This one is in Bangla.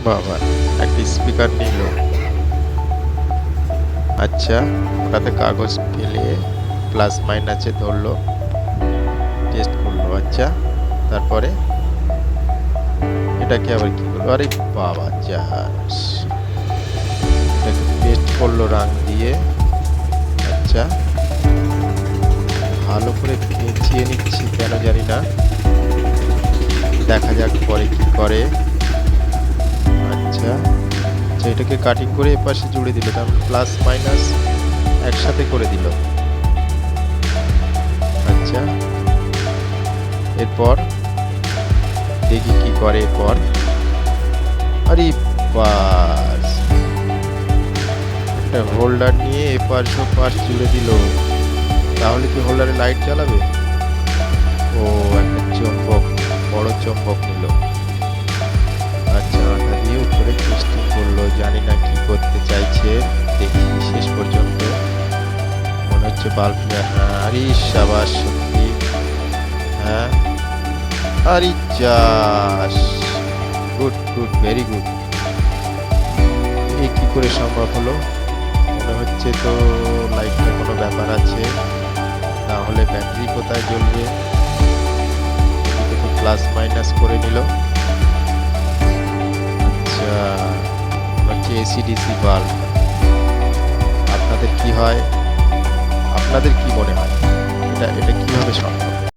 বাবা, একটা স্পিকার নিল। আচ্ছা, ওটাতে কাগজ ফেলে প্লাস মাইনাসে ধরলো, টেস্ট করলো। আচ্ছা, তারপরে এটাকে আবার কি করলো? আরে বাবা, জাস এটাকে পেস্ট করলো রং দিয়ে। আচ্ছা, ভালো করে পেঁচিয়ে নিচ্ছি, কেন জানি না। দেখা যাক পরে কি করে। আচ্ছা আচ্ছা, এটাকে কাটিং করে এপাশে জুড়ে দিল, তার প্লাস মাইনাস একসাথে করে দিল। আচ্ছা, এরপর দেখি কি করে এরপর। আরে বাস, একটা হোল্ডার নিয়ে এপাশ ওপাশ জুড়ে দিল। তাহলে কি হোল্ডারে লাইট জ্বালাবে? ও, একটা চুম্বক, বড় চুম্বক নিল। আচ্ছা, আঠা দিয়ে উপরে টেস্টিং করলো, জানি না কি করতে চাইছে। দেখি শেষ পর্যন্ত। মনে হচ্ছে বাল্বটা, হ্যাঁ, আরে সাবাস, সত্যি, হ্যাঁ, আরে চাস, গুড গুড, ভেরি গুড। এই কি করে সম্ভব হলো? মনে হচ্ছে তো লাইটটা কোনো ব্যাপার আছে, তাহলে ব্যাটারি কোথায় জ্বলবে? এদিকে প্লাস মাইনাস করে নিল। আচ্ছা, হচ্ছে এসি ডিসি বাল্ব। আপনাদের কি হয়, আপনাদের কি মনে হয় এটা এটা কিভাবে সম্ভব?